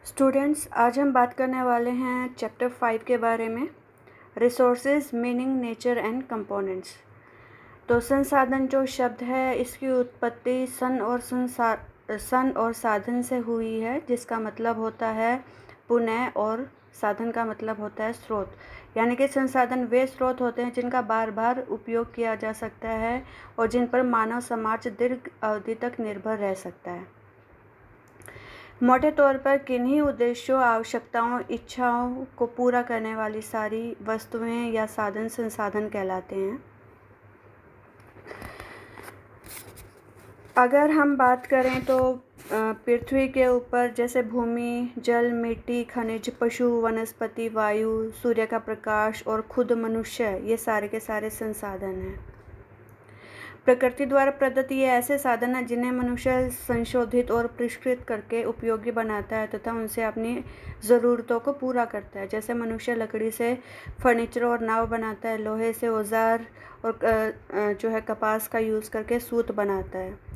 Students, आज हम बात करने वाले हैं चैप्टर 5 के बारे में, resources, meaning, nature and components. तो संसाधन जो शब्द है, इसकी उत्पत्ति सन और साधन से हुई है, जिसका मतलब होता है पुनः, और साधन का मतलब होता है स्रोत। यानी कि संसाधन वे स्रोत होते हैं जिनका बार बार उपयोग किया जा सकता है और जिन पर मानव समाज दीर्घ अवधि तक निर्भर रह सकता है। मोटे तौर पर किन्हीं उद्देश्यों, आवश्यकताओं, इच्छाओं को पूरा करने वाली सारी वस्तुएं या साधन संसाधन कहलाते हैं। अगर हम बात करें तो पृथ्वी के ऊपर जैसे भूमि, जल, मिट्टी, खनिज, पशु, वनस्पति, वायु, सूर्य का प्रकाश और खुद मनुष्य, ये सारे के सारे संसाधन हैं। प्रकृति द्वारा प्रदत्त ये ऐसे साधन हैं जिन्हें मनुष्य संशोधित और परिष्कृत करके उपयोगी बनाता है तथा उनसे अपनी ज़रूरतों को पूरा करता है। जैसे मनुष्य लकड़ी से फर्नीचर और नाव बनाता है, लोहे से औजार और जो है कपास का यूज़ करके सूत बनाता है।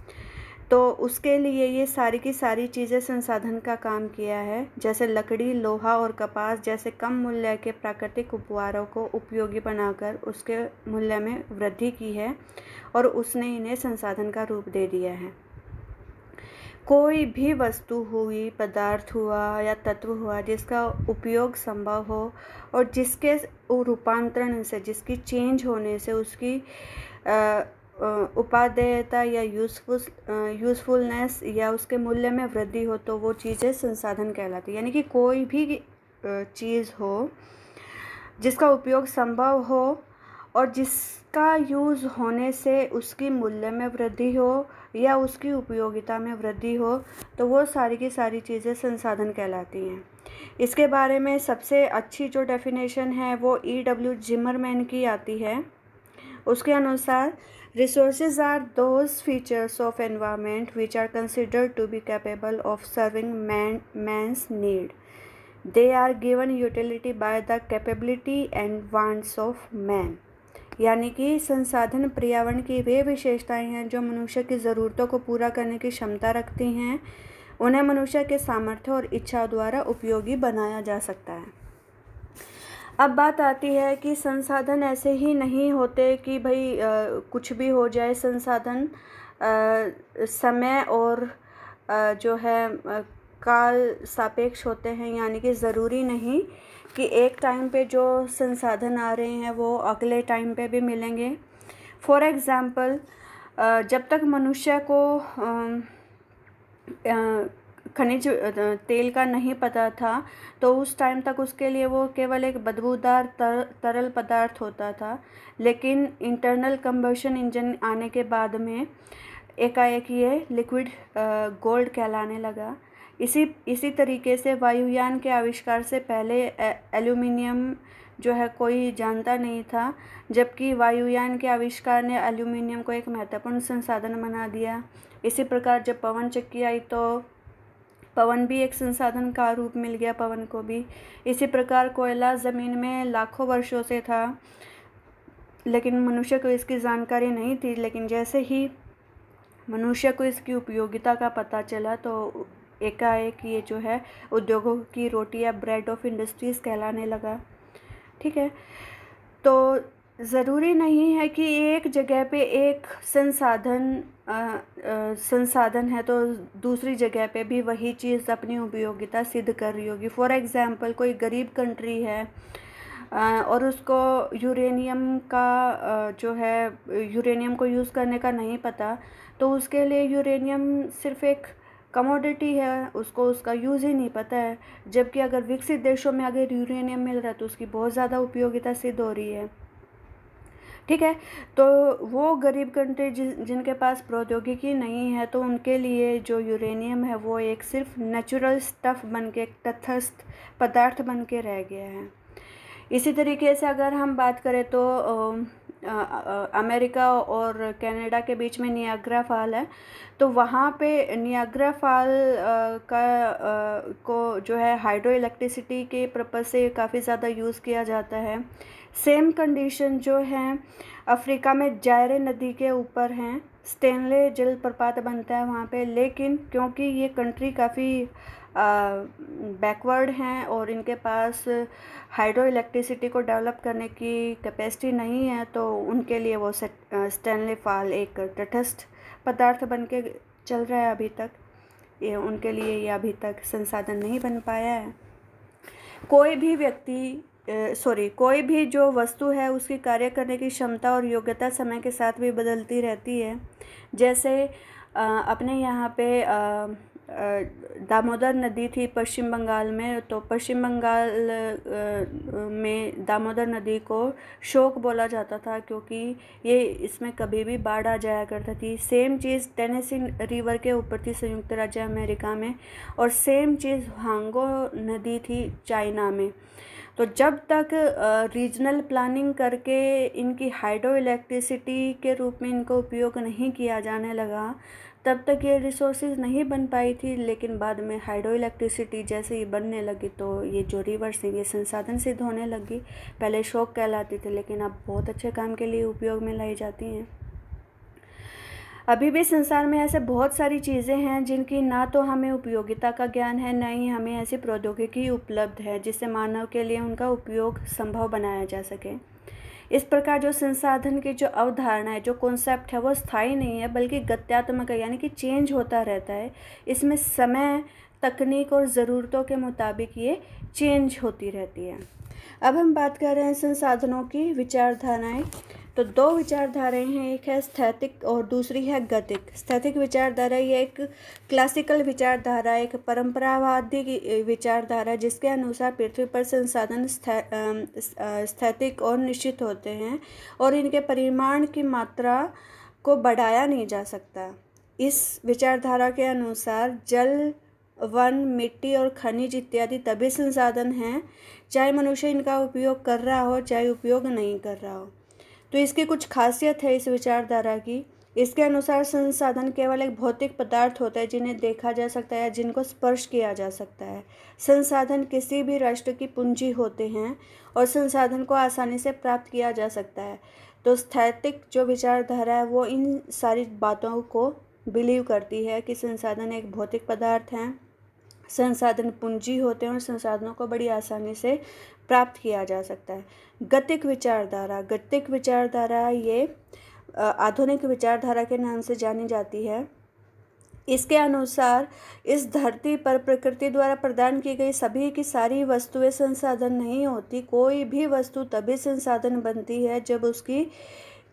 तो उसके लिए ये सारी की सारी चीज़ें संसाधन का काम किया है। जैसे लकड़ी, लोहा और कपास जैसे कम मूल्य के प्राकृतिक उपहारों को उपयोगी बनाकर उसके मूल्य में वृद्धि की है और उसने इन्हें संसाधन का रूप दे दिया है। कोई भी वस्तु हुई, पदार्थ हुआ या तत्व हुआ जिसका उपयोग संभव हो और जिसके रूपांतरण से, जिसकी चेंज होने से उसकी उपादेयता या यूज़फुलनेस या उसके मूल्य में वृद्धि हो, तो वो चीज़ें संसाधन कहलाती है। यानी कि कोई भी चीज़ हो जिसका उपयोग संभव हो और जिसका यूज़ होने से उसकी मूल्य में वृद्धि हो या उसकी उपयोगिता में वृद्धि हो, तो वो सारी की सारी चीज़ें संसाधन कहलाती हैं। इसके बारे में सबसे अच्छी जो डेफिनेशन है वो E.W. जिमरमैन की आती है। उसके अनुसार resources are those features of environment which are considered to be capable of serving man's need. They are given utility by the capability and wants of man. यानी कि संसाधन पर्यावरण की वे विशेषताएं हैं जो मनुष्य की ज़रूरतों को पूरा करने की क्षमता रखती हैं। उन्हें मनुष्य के सामर्थ्य और इच्छा द्वारा उपयोगी बनाया जा सकता है। अब बात आती है कि संसाधन ऐसे ही नहीं होते कि भाई कुछ भी हो जाए। संसाधन समय और जो है काल सापेक्ष होते हैं। यानी कि ज़रूरी नहीं कि एक टाइम पे जो संसाधन आ रहे हैं वो अगले टाइम पे भी मिलेंगे। फॉर एग्ज़ाम्पल, जब तक मनुष्य को खनिज तेल का नहीं पता था तो उस टाइम तक उसके लिए वो केवल एक बदबूदार तरल पदार्थ होता था। लेकिन इंटरनल कंबशन इंजन आने के बाद में एकाएक ये लिक्विड गोल्ड कहलाने लगा। इसी तरीके से वायुयान के आविष्कार से पहले एल्यूमिनियम जो है कोई जानता नहीं था, जबकि वायुयान के आविष्कार ने एल्यूमिनियम को एक महत्वपूर्ण संसाधन बना दिया। इसी प्रकार जब पवन चक्की आई तो पवन भी एक संसाधन का रूप मिल गया पवन को भी। इसी प्रकार कोयला ज़मीन में लाखों वर्षों से था, लेकिन मनुष्य को इसकी जानकारी नहीं थी। लेकिन जैसे ही मनुष्य को इसकी उपयोगिता का पता चला तो एकाएक ये जो है उद्योगों की रोटी या ब्रेड ऑफ इंडस्ट्रीज़ कहलाने लगा। ठीक है, तो ज़रूरी नहीं है कि एक जगह पे एक संसाधन है तो दूसरी जगह पे भी वही चीज़ अपनी उपयोगिता सिद्ध कर रही होगी। फॉर एग्ज़ाम्पल, कोई गरीब कंट्री है और उसको यूरेनियम को यूज़ करने का नहीं पता, तो उसके लिए यूरेनियम सिर्फ एक कमोडिटी है, उसको उसका यूज़ ही नहीं पता है। जबकि अगर विकसित देशों में अगर यूरेनियम मिल रहा है तो उसकी बहुत ज़्यादा उपयोगिता सिद्ध हो रही है। ठीक है, तो वो गरीब कंट्री जिनके पास प्रौद्योगिकी नहीं है, तो उनके लिए जो यूरेनियम है वो एक सिर्फ नेचुरल स्टफ़ बन के, एक तटस्थ पदार्थ बन के रह गया है। इसी तरीके से अगर हम बात करें तो अमेरिका और कनाडा के बीच में नियाग्रा फॉल है, तो वहाँ पे नियाग्रा फॉल को जो है हाइड्रो इलेक्ट्रिसिटी के पर्पज़ से काफ़ी ज़्यादा यूज़ किया जाता है। सेम कंडीशन जो है अफ्रीका में जायरे नदी के ऊपर हैं। स्टेनले जलप्रपात बनता है वहाँ पे, लेकिन क्योंकि ये कंट्री काफ़ी बैकवर्ड हैं और इनके पास हाइड्रो इलेक्ट्रिसिटी को डेवलप करने की कैपेसिटी नहीं है, तो उनके लिए वो स्टेनले फाल एक तटस्थ पदार्थ बन के चल रहा है अभी तक। ये उनके लिए ये अभी तक संसाधन नहीं बन पाया है। कोई भी जो वस्तु है उसकी कार्य करने की क्षमता और योग्यता समय के साथ भी बदलती रहती है। जैसे अपने यहाँ पे दामोदर नदी थी पश्चिम बंगाल में, तो पश्चिम बंगाल में दामोदर नदी को शोक बोला जाता था क्योंकि ये इसमें कभी भी बाढ़ आ जाया करती थी। सेम चीज़ टेनेसी रिवर के ऊपर थी संयुक्त राज्य अमेरिका में, और सेम चीज़ हांगो नदी थी चाइना में। तो जब तक रीजनल प्लानिंग करके इनकी हाइड्रो इलेक्ट्रिसिटी के रूप में इनका उपयोग नहीं किया जाने लगा, तब तक ये रिसोर्सेज नहीं बन पाई थी। लेकिन बाद में हाइड्रो इलेक्ट्रिसिटी जैसे ही बनने लगी तो ये जो रिवर्स हैं ये संसाधन सिद्ध होने लगी। पहले शौक कहलाती थी, लेकिन अब बहुत अच्छे काम के लिए उपयोग में लाई जाती हैं। अभी भी संसार में ऐसे बहुत सारी चीज़ें हैं जिनकी ना तो हमें उपयोगिता का ज्ञान है, ना ही हमें ऐसी प्रौद्योगिकी उपलब्ध है जिससे मानव के लिए उनका उपयोग संभव बनाया जा सके। इस प्रकार जो संसाधन की जो अवधारणा है, जो कॉन्सेप्ट है, वो स्थायी नहीं है बल्कि गत्यात्मक है, यानी कि चेंज होता रहता है। इसमें समय, तकनीक और ज़रूरतों के मुताबिक ये चेंज होती रहती है। अब हम बात कर रहे हैं संसाधनों की विचारधाराएं। तो दो विचारधाराएं हैं, एक है स्थैतिक और दूसरी है गतिक। स्थैतिक विचारधारा ये एक क्लासिकल विचारधारा, एक परंपरावादी विचारधारा जिसके अनुसार पृथ्वी पर संसाधन स्थैतिक और निश्चित होते हैं और इनके परिमाण की मात्रा को बढ़ाया नहीं जा सकता। इस विचारधारा के अनुसार जल, वन, मिट्टी और खनिज इत्यादि तभी संसाधन हैं चाहे मनुष्य इनका उपयोग कर रहा हो चाहे उपयोग नहीं कर रहा हो। तो इसकी कुछ खासियत है इस विचारधारा की। इसके अनुसार संसाधन केवल एक भौतिक पदार्थ होता है जिन्हें देखा जा सकता है, जिनको स्पर्श किया जा सकता है। संसाधन किसी भी राष्ट्र की पूंजी होते हैं और संसाधन को आसानी से प्राप्त किया जा सकता है। तो स्थैतिक जो विचारधारा है वो इन सारी बातों को बिलीव करती है कि संसाधन एक भौतिक पदार्थ हैं, संसाधन पूंजी होते हैं और संसाधनों को बड़ी आसानी से प्राप्त किया जा सकता है। गतिक विचारधारा ये आधुनिक विचारधारा के नाम से जानी जाती है। इसके अनुसार इस धरती पर प्रकृति द्वारा प्रदान की गई सभी की सारी वस्तुएं संसाधन नहीं होती। कोई भी वस्तु तभी संसाधन बनती है जब उसकी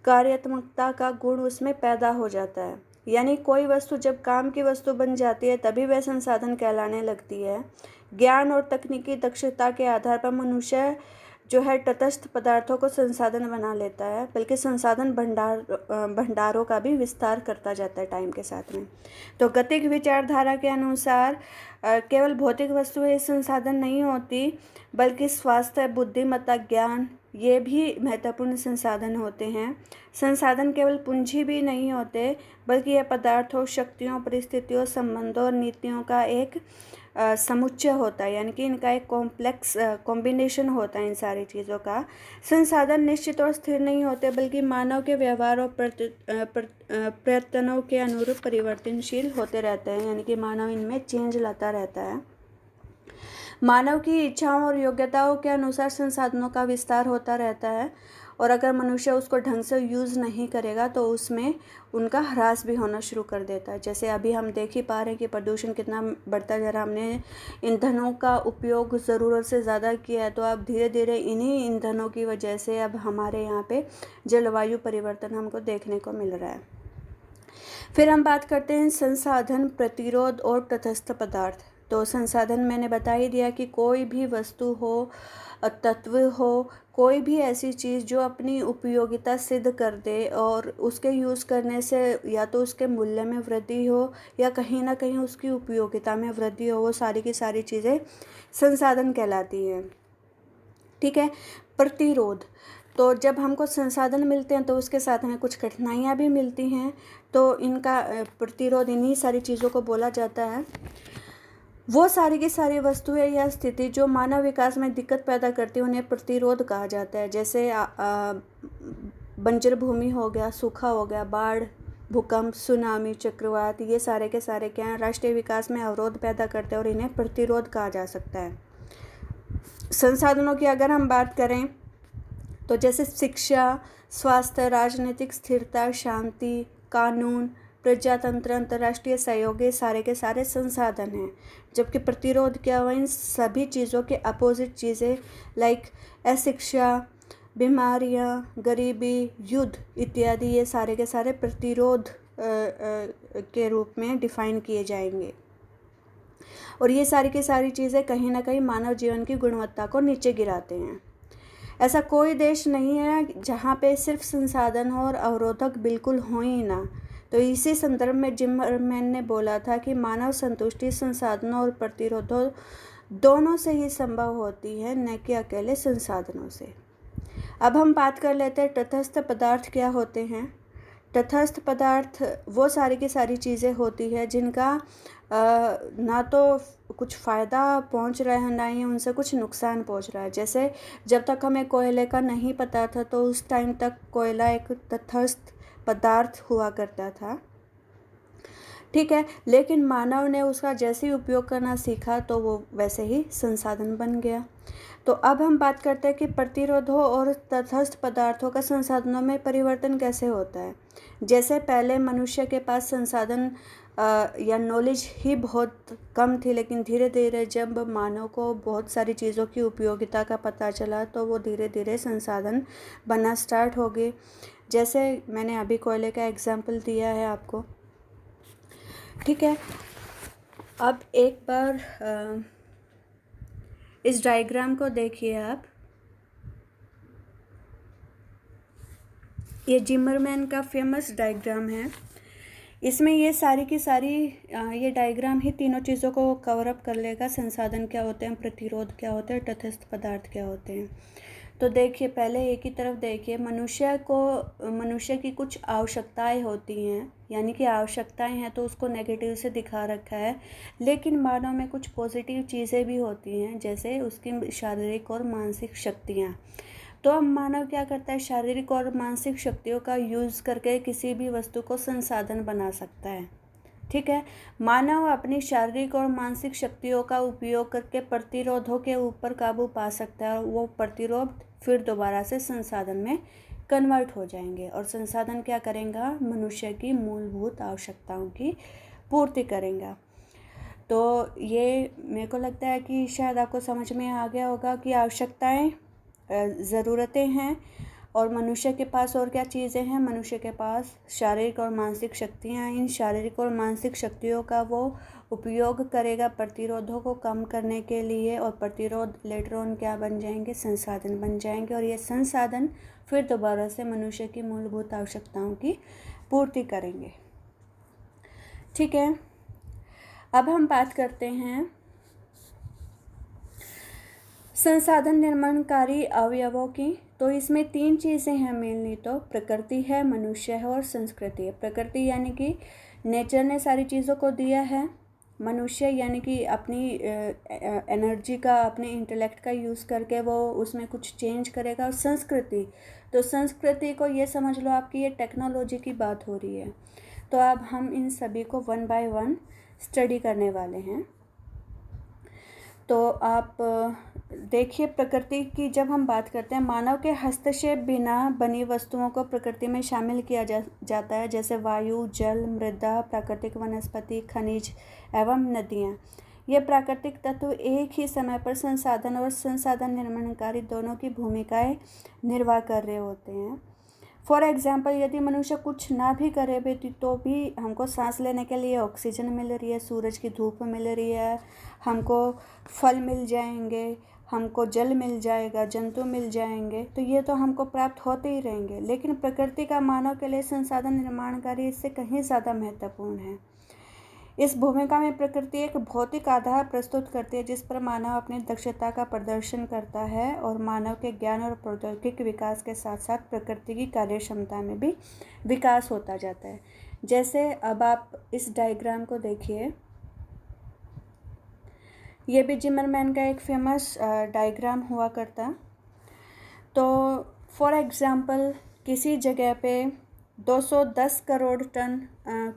कार्यात्मकता का गुण उसमें पैदा हो जाता है। यानी कोई वस्तु जब काम की वस्तु बन जाती है तभी वह संसाधन कहलाने लगती है। ज्ञान और तकनीकी दक्षता के आधार पर मनुष्य जो है तटस्थ पदार्थों को संसाधन बना लेता है, बल्कि संसाधन भंडारों का भी विस्तार करता जाता है टाइम के साथ में। तो गतिक विचारधारा के अनुसार केवल भौतिक वस्तुएं संसाधन नहीं होती, बल्कि स्वास्थ्य, बुद्धिमत्ता, ज्ञान ये भी महत्वपूर्ण संसाधन होते हैं। संसाधन केवल पूंजी भी नहीं होते, बल्कि यह पदार्थों, शक्तियों, परिस्थितियों, संबंधों और नीतियों का एक समुच्चय होता है, यानी कि इनका एक कॉम्प्लेक्स कॉम्बिनेशन होता है इन सारी चीज़ों का। संसाधन निश्चित और स्थिर नहीं होते, बल्कि मानव के व्यवहार और प्रयत्नों के अनुरूप परिवर्तनशील होते रहते हैं, यानी कि मानव इनमें चेंज लाता रहता है। मानव की इच्छाओं और योग्यताओं के अनुसार संसाधनों का विस्तार होता रहता है, और अगर मनुष्य उसको ढंग से यूज़ नहीं करेगा तो उसमें उनका ह्रास भी होना शुरू कर देता है। जैसे अभी हम देख ही पा रहे हैं कि प्रदूषण कितना बढ़ता जा रहा है। हमने ईंधनों का उपयोग ज़रूरत से ज़्यादा किया है, तो अब धीरे धीरे इन्हीं ईंधनों की वजह से अब हमारे यहाँ पे जलवायु परिवर्तन हमको देखने को मिल रहा है। फिर हम बात करते हैं संसाधन, प्रतिरोध और तटस्थ पदार्थ। तो संसाधन मैंने बता ही दिया कि कोई भी वस्तु हो, तत्व हो, कोई भी ऐसी चीज़ जो अपनी उपयोगिता सिद्ध कर दे और उसके यूज़ करने से या तो उसके मूल्य में वृद्धि हो या कहीं ना कहीं उसकी उपयोगिता में वृद्धि हो, वो सारी की सारी चीज़ें संसाधन कहलाती हैं। ठीक है। प्रतिरोध, तो जब हमको संसाधन मिलते हैं तो उसके साथ हमें कुछ कठिनाइयाँ भी मिलती हैं, तो इनका प्रतिरोध इन्हीं सारी चीज़ों को बोला जाता है। वो सारी की सारी वस्तुएं या स्थिति जो मानव विकास में दिक्कत पैदा करती है उन्हें प्रतिरोध कहा जाता है। जैसे बंजर भूमि हो गया, सूखा हो गया, बाढ़, भूकंप, सुनामी, चक्रवात, ये सारे के सारे क्या हैं, राष्ट्रीय विकास में अवरोध पैदा करते हैं और इन्हें प्रतिरोध कहा जा सकता है। संसाधनों की अगर हम बात करें तो जैसे शिक्षा, स्वास्थ्य, राजनीतिक स्थिरता, शांति, कानून, प्रजातंत्र, अंतर्राष्ट्रीय सहयोग, ये सारे के सारे संसाधन हैं। जबकि प्रतिरोध क्या हुआ, इन सभी चीज़ों के अपोजिट चीज़ें लाइक अशिक्षा, बीमारियाँ, गरीबी, युद्ध इत्यादि, ये सारे के सारे प्रतिरोध के रूप में डिफाइन किए जाएंगे। और ये सारी की सारी चीज़ें कहीं ना कहीं मानव जीवन की गुणवत्ता को नीचे गिराते हैं। ऐसा कोई देश नहीं है जहाँ पे सिर्फ संसाधन हो और अवरोधक बिल्कुल हो ही ना। तो इसी संदर्भ में जिमरमैन ने बोला था कि मानव संतुष्टि संसाधनों और प्रतिरोधों दोनों से ही संभव होती है, न कि अकेले संसाधनों से। अब हम बात कर लेते हैं तटस्थ पदार्थ क्या होते हैं। तटस्थ पदार्थ वो सारी की सारी चीज़ें होती है जिनका ना तो कुछ फ़ायदा पहुंच रहा है, ना ही उनसे कुछ नुकसान पहुंच रहा है। जैसे जब तक हमें कोयले का नहीं पता था तो उस टाइम तक कोयला एक तटस्थ पदार्थ हुआ करता था, ठीक है। लेकिन मानव ने उसका जैसे ही उपयोग करना सीखा तो वो वैसे ही संसाधन बन गया। तो अब हम बात करते हैं कि प्रतिरोधों और तटस्थ पदार्थों का संसाधनों में परिवर्तन कैसे होता है। जैसे पहले मनुष्य के पास संसाधन या नॉलेज ही बहुत कम थी, लेकिन धीरे धीरे जब मानव को बहुत सारी चीज़ों की उपयोगिता का पता चला तो वो धीरे धीरे संसाधन बनना स्टार्ट हो गए। जैसे मैंने अभी कोयले का एग्जाम्पल दिया है आपको, ठीक है। अब एक बार इस डायग्राम को देखिए आप। ये जिमरमैन का फेमस डायग्राम है। इसमें ये सारी की सारी ये डायग्राम ही तीनों चीज़ों को कवर अप कर लेगा। संसाधन क्या होते हैं, प्रतिरोध क्या होते हैं, तटस्थ पदार्थ क्या होते हैं। तो देखिए, पहले एक ही तरफ देखिए, मनुष्य की कुछ आवश्यकताएं होती हैं, यानी कि आवश्यकताएं हैं तो उसको नेगेटिव से दिखा रखा है। लेकिन मानव में कुछ पॉजिटिव चीज़ें भी होती हैं, जैसे उसकी शारीरिक और मानसिक शक्तियाँ। तो अब मानव क्या करता है, शारीरिक और मानसिक शक्तियों का यूज़ करके किसी भी वस्तु को संसाधन बना सकता है, ठीक है। मानव अपनी शारीरिक और मानसिक शक्तियों का उपयोग करके प्रतिरोधों के ऊपर काबू पा सकता है और वो प्रतिरोध फिर दोबारा से संसाधन में कन्वर्ट हो जाएंगे और संसाधन क्या करेगा, मनुष्य की मूलभूत आवश्यकताओं की पूर्ति करेगा। तो ये मेरे को लगता है कि शायद आपको समझ में आ गया होगा कि आवश्यकताएं ज़रूरतें हैं और मनुष्य के पास और क्या चीज़ें हैं। मनुष्य के पास शारीरिक और मानसिक शक्तियाँ हैं। इन शारीरिक और मानसिक शक्तियों का वो उपयोग करेगा प्रतिरोधों को कम करने के लिए, और प्रतिरोध लेटर ऑन क्या बन जाएंगे, संसाधन बन जाएंगे। और ये संसाधन फिर दोबारा से मनुष्य की मूलभूत आवश्यकताओं की पूर्ति करेंगे, ठीक है। अब हम बात करते हैं संसाधन निर्माणकारी अवयवों की। तो इसमें तीन चीज़ें हैं मेनली, तो प्रकृति है, मनुष्य है और संस्कृति है। प्रकृति यानी कि नेचर ने सारी चीज़ों को दिया है। मनुष्य यानी कि अपनी एनर्जी का, अपने इंटेलेक्ट का यूज़ करके वो उसमें कुछ चेंज करेगा। और संस्कृति, तो संस्कृति को ये समझ लो आपकी ये टेक्नोलॉजी की बात हो रही है। तो अब हम इन सभी को वन बाय वन स्टडी करने वाले हैं। तो आप देखिए, प्रकृति की जब हम बात करते हैं, मानव के हस्तक्षेप बिना बनी वस्तुओं को प्रकृति में शामिल किया जाता है, जैसे वायु, जल, मृदा, प्राकृतिक वनस्पति, खनिज एवं नदियाँ। ये प्राकृतिक तत्व एक ही समय पर संसाधन और संसाधन निर्माणकारी दोनों की भूमिकाएं निर्वाह कर रहे होते हैं। फॉर एग्जाम्पल, यदि मनुष्य कुछ ना भी करे भी तो भी हमको सांस लेने के लिए ऑक्सीजन मिल रही है, सूरज की धूप मिल रही है, हमको फल मिल जाएंगे, हमको जल मिल जाएगा, जंतु मिल जाएंगे, तो ये तो हमको प्राप्त होते ही रहेंगे। लेकिन प्रकृति का मानव के लिए संसाधन निर्माणकारी इससे कहीं ज़्यादा महत्वपूर्ण है। इस भूमिका में प्रकृति एक भौतिक आधार प्रस्तुत करती है जिस पर मानव अपनी दक्षता का प्रदर्शन करता है, और मानव के ज्ञान और प्रौद्योगिक विकास के साथ साथ प्रकृति की कार्यक्षमता में भी विकास होता जाता है। जैसे अब आप इस डायग्राम को देखिए, ये भी जिमरमैन का एक फेमस डायग्राम हुआ करता। तो फॉर एग्ज़ाम्पल, किसी जगह पे 210 करोड़ टन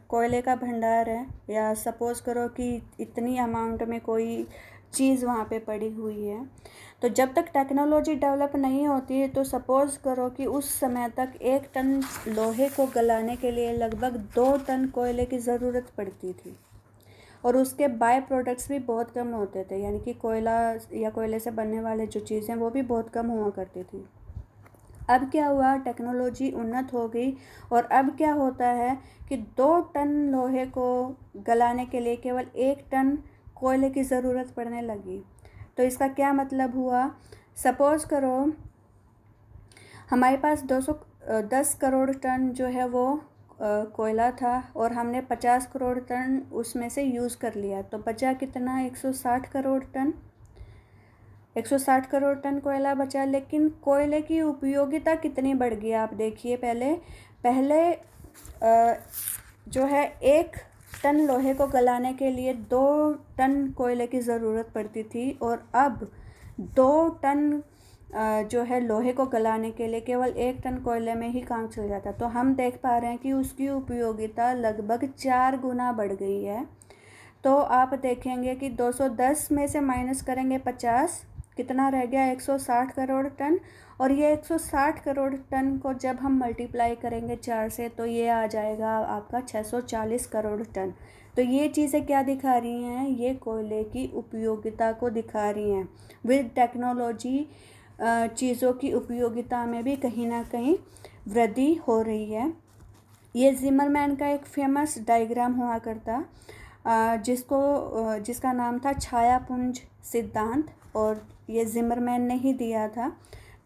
कोयले का भंडार है, या सपोज़ करो कि इतनी अमाउंट में कोई चीज़ वहाँ पे पड़ी हुई है। तो जब तक टेक्नोलॉजी डेवलप नहीं होती है तो सपोज़ करो कि उस समय तक 1 टन लोहे को गलाने के लिए लगभग 2 टन कोयले की ज़रूरत पड़ती थी, और उसके बाय प्रोडक्ट्स भी बहुत कम होते थे, यानी कि कोयला या कोयले से बनने वाले जो चीज़ें वो भी बहुत कम हुआ करती थी। अब क्या हुआ, टेक्नोलॉजी उन्नत हो गई, और अब क्या होता है कि 2 टन लोहे को गलाने के लिए केवल 1 टन कोयले की ज़रूरत पड़ने लगी। तो इसका क्या मतलब हुआ, सपोज़ करो हमारे पास 210 करोड़ टन जो है वो कोयला था, और हमने 50 करोड़ टन उसमें से यूज़ कर लिया, तो बचा कितना, 160 करोड़ टन। 160 करोड़ टन कोयला बचा, लेकिन कोयले की उपयोगिता कितनी बढ़ गई आप देखिए। पहले जो है 1 टन लोहे को गलाने के लिए 2 टन कोयले की ज़रूरत पड़ती थी, और अब 2 टन जो है लोहे को गलाने के लिए केवल 1 टन कोयले में ही काम चल जाता। तो हम देख पा रहे हैं कि उसकी उपयोगिता लगभग 4 गुना बढ़ गई है। तो आप देखेंगे कि 210 में से माइनस करेंगे 50, कितना रह गया, 160 करोड़ टन। और ये 160 करोड़ टन को जब हम मल्टीप्लाई करेंगे 4 से, तो ये आ जाएगा आपका 640 करोड़ टन। तो ये चीज़ें क्या दिखा रही हैं, ये कोयले की उपयोगिता को दिखा रही हैं। विद टेक्नोलॉजी चीज़ों की उपयोगिता में भी कहीं ना कहीं वृद्धि हो रही है। ये जिमरमैन का एक फेमस डायग्राम हुआ करता, जिसका नाम था छायापुंज सिद्धांत, और ये जिमरमैन ने ही दिया था।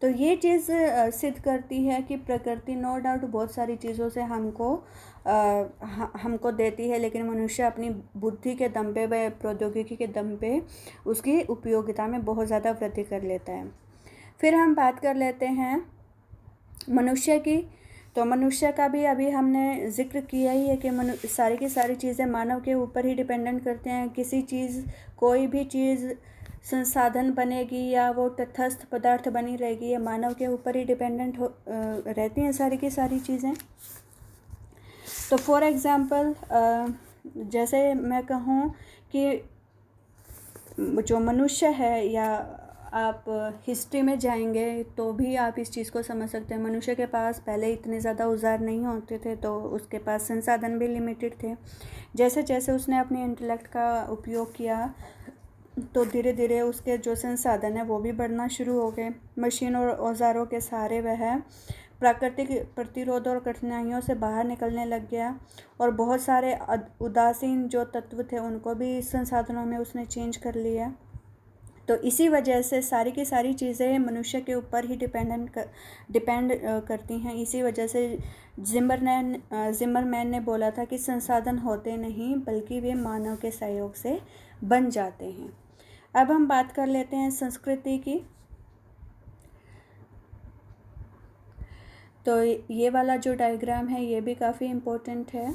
तो ये चीज़ सिद्ध करती है कि प्रकृति नो डाउट बहुत सारी चीज़ों से हमको देती है, लेकिन मनुष्य अपनी बुद्धि के दम पे व प्रौद्योगिकी के दम पे उसकी उपयोगिता में बहुत ज़्यादा वृद्धि कर लेता है। फिर हम बात कर लेते हैं मनुष्य की। तो मनुष्य का भी अभी हमने जिक्र किया ही है कि सारी की सारी चीज़ें मानव के ऊपर ही डिपेंडेंट करते हैं। कोई भी चीज़ संसाधन बनेगी या वो तटस्थ पदार्थ बनी रहेगी, ये मानव के ऊपर ही डिपेंडेंट रहती हैं सारी की सारी चीज़ें। तो फॉर एग्ज़ाम्पल जैसे मैं कहूँ कि जो मनुष्य है, या आप हिस्ट्री में जाएंगे तो भी आप इस चीज़ को समझ सकते हैं। मनुष्य के पास पहले इतने ज़्यादा औजार नहीं होते थे, तो उसके पास संसाधन भी लिमिटेड थे। जैसे जैसे उसने अपने इंटेलेक्ट का उपयोग किया, तो धीरे धीरे उसके जो संसाधन है वो भी बढ़ना शुरू हो गए। मशीन और औजारों के सहारे वह प्राकृतिक प्रतिरोध और कठिनाइयों से बाहर निकलने लग गया, और बहुत सारे उदासीन जो तत्व थे उनको भी संसाधनों में उसने चेंज कर लिया। तो इसी वजह से सारी की सारी चीज़ें मनुष्य के ऊपर ही डिपेंड करती हैं। इसी वजह से जिमरमैन ने बोला था कि संसाधन होते नहीं बल्कि वे मानव के सहयोग से बन जाते हैं। अब हम बात कर लेते हैं संस्कृति की। तो ये वाला जो डायग्राम है ये भी काफ़ी इम्पोर्टेंट है।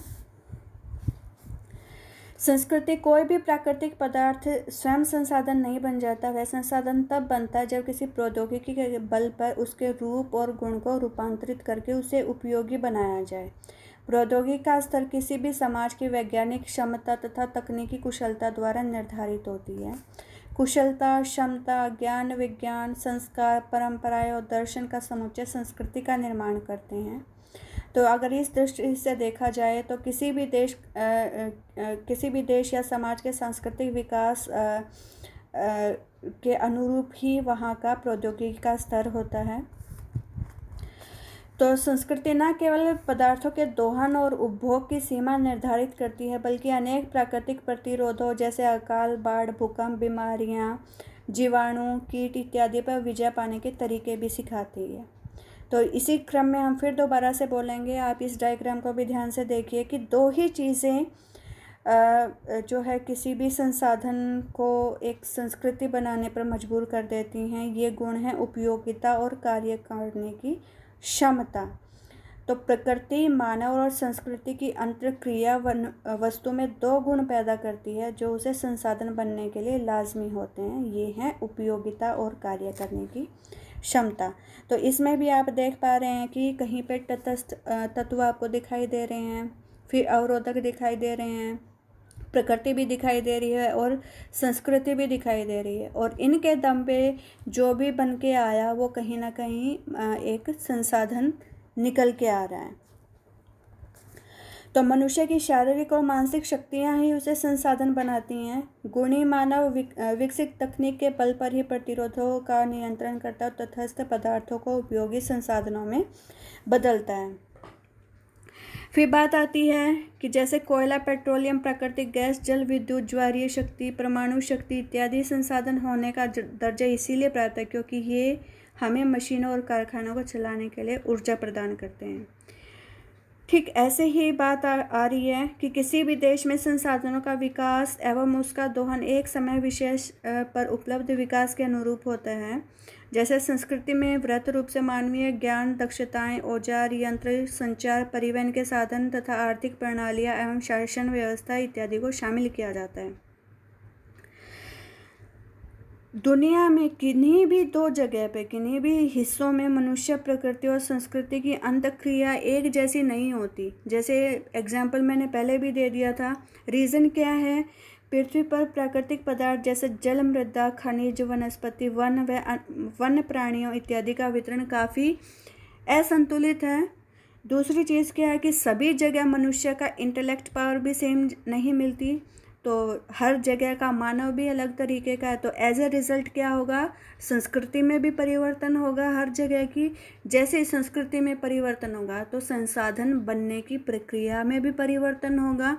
संस्कृति, कोई भी प्राकृतिक पदार्थ स्वयं संसाधन नहीं बन जाता। वह संसाधन तब बनता है जब किसी प्रौद्योगिकी के बल पर उसके रूप और गुण को रूपांतरित करके उसे उपयोगी बनाया जाए। प्रौद्योगिकी का स्तर किसी भी समाज की वैज्ञानिक क्षमता तथा तकनीकी कुशलता द्वारा निर्धारित होती है। कुशलता, क्षमता, ज्ञान, विज्ञान, संस्कार, परंपराएं और दर्शन का समुच्चय संस्कृति का निर्माण करते हैं। तो अगर इस दृष्टि से देखा जाए तो किसी भी देश या समाज के सांस्कृतिक विकास के अनुरूप ही वहाँ का प्रौद्योगिकी का स्तर होता है। तो संस्कृति न केवल पदार्थों के दोहन और उपभोग की सीमा निर्धारित करती है, बल्कि अनेक प्राकृतिक प्रतिरोधों जैसे अकाल, बाढ़, भूकंप, बीमारियाँ, जीवाणु, कीट इत्यादि पर विजय पाने के तरीके भी सिखाती है। तो इसी क्रम में हम फिर दोबारा से बोलेंगे, आप इस डायग्राम को भी ध्यान से देखिए कि 2 ही चीज़ें जो है किसी भी संसाधन को एक संस्कृति बनाने पर मजबूर कर देती हैं। ये गुण हैं उपयोगिता और कार्य करने की क्षमता। तो प्रकृति, मानव और संस्कृति की अंतर्क्रिया वस्तु में 2 गुण पैदा करती है जो उसे संसाधन बनने के लिए लाजमी होते हैं। ये हैं उपयोगिता और कार्य करने की क्षमता। तो इसमें भी आप देख पा रहे हैं कि कहीं पे तटस्थ तत्व आपको दिखाई दे रहे हैं, फिर अवरोधक दिखाई दे रहे हैं, प्रकृति भी दिखाई दे रही है और संस्कृति भी दिखाई दे रही है, और इनके दम पे जो भी बन के आया वो कहीं ना कहीं एक संसाधन निकल के आ रहा है। तो मनुष्य की शारीरिक और मानसिक शक्तियां ही उसे संसाधन बनाती हैं। गुणी मानव विकसित तकनीक के बल पर ही प्रतिरोधों का नियंत्रण करता है, तटस्थ पदार्थों को उपयोगी संसाधनों में बदलता है। फिर बात आती है कि जैसे कोयला, पेट्रोलियम, प्राकृतिक गैस, जल विद्युत, ज्वारीय शक्ति, परमाणु शक्ति इत्यादि संसाधन होने का दर्जा इसीलिए प्राप्त है क्योंकि ये हमें मशीनों और कारखानों को चलाने के लिए ऊर्जा प्रदान करते हैं। ठीक ऐसे ही बात आ रही है कि किसी भी देश में संसाधनों का विकास एवं उसका दोहन एक समय विशेष पर उपलब्ध विकास के अनुरूप होता है। जैसे संस्कृति में वृहत रूप से मानवीय ज्ञान, दक्षताएं, औजार, यंत्र, संचार, परिवहन के साधन तथा आर्थिक प्रणालियां एवं शासन व्यवस्था इत्यादि को शामिल किया जाता है। दुनिया में किन्हीं भी दो जगह पे, किन्हीं भी हिस्सों में मनुष्य, प्रकृति और संस्कृति की अंतःक्रिया एक जैसी नहीं होती। जैसे एग्जाम्पल मैंने पहले भी दे दिया था। रीज़न क्या है? पृथ्वी पर प्राकृतिक पदार्थ जैसे जल, मृदा, खनिज, वनस्पति, वन व वन्य प्राणियों इत्यादि का वितरण काफ़ी असंतुलित है। दूसरी चीज़ क्या है कि सभी जगह मनुष्य का इंटेलेक्ट पावर भी सेम नहीं मिलती, तो हर जगह का मानव भी अलग तरीके का है। तो एज ए रिज़ल्ट क्या होगा? संस्कृति में भी परिवर्तन होगा हर जगह की। जैसे संस्कृति में परिवर्तन होगा तो संसाधन बनने की प्रक्रिया में भी परिवर्तन होगा।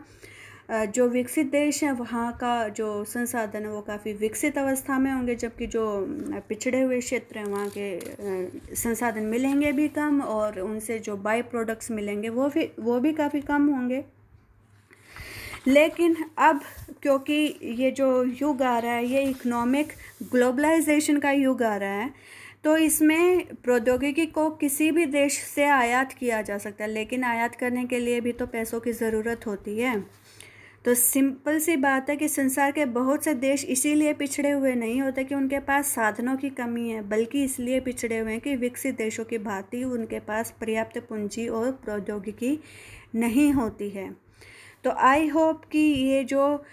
जो विकसित देश हैं वहाँ का जो संसाधन है वो काफ़ी विकसित अवस्था में होंगे, जबकि जो पिछड़े हुए क्षेत्र हैं वहाँ के संसाधन मिलेंगे भी कम, और उनसे जो बाई प्रोडक्ट्स मिलेंगे वो भी काफ़ी कम होंगे। लेकिन अब क्योंकि ये जो युग आ रहा है ये इकोनॉमिक ग्लोबलाइजेशन का युग आ रहा है, तो इसमें प्रौद्योगिकी को किसी भी देश से आयात किया जा सकता है, लेकिन आयात करने के लिए भी तो पैसों की ज़रूरत होती है। तो सिंपल सी बात है कि संसार के बहुत से देश इसीलिए पिछड़े हुए नहीं होते कि उनके पास साधनों की कमी है, बल्कि इसलिए पिछड़े हुए हैं कि विकसित देशों की भांति उनके पास पर्याप्त पूंजी और प्रौद्योगिकी नहीं होती है। तो आई होप कि ये जो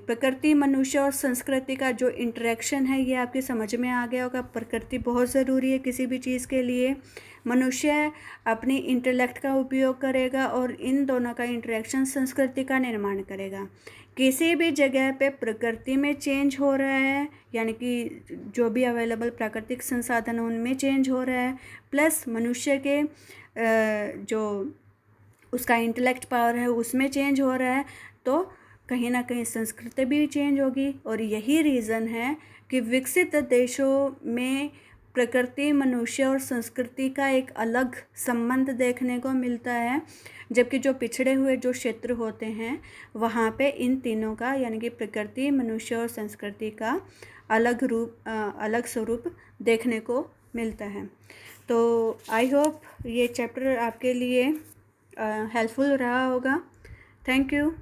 प्रकृति, मनुष्य और संस्कृति का जो इंटरेक्शन है ये आपकी समझ में आ गया होगा। प्रकृति बहुत ज़रूरी है किसी भी चीज़ के लिए। मनुष्य अपनी इंटेलेक्ट का उपयोग करेगा और इन दोनों का इंटरेक्शन संस्कृति का निर्माण करेगा। किसी भी जगह पे प्रकृति में चेंज हो रहा है, यानी कि जो भी अवेलेबल प्राकृतिक संसाधन उनमें चेंज हो रहा है, प्लस मनुष्य के जो उसका इंटेलेक्ट पावर है उसमें चेंज हो रहा है, तो कहीं ना कहीं संस्कृति भी चेंज होगी। और यही रीज़न है कि विकसित देशों में प्रकृति, मनुष्य और संस्कृति का एक अलग संबंध देखने को मिलता है, जबकि जो पिछड़े हुए जो क्षेत्र होते हैं वहाँ पे इन तीनों का, यानी कि प्रकृति, मनुष्य और संस्कृति का अलग स्वरूप देखने को मिलता है। तो आई होप ये चैप्टर आपके लिए हेल्पफुल रहा होगा। Thank you.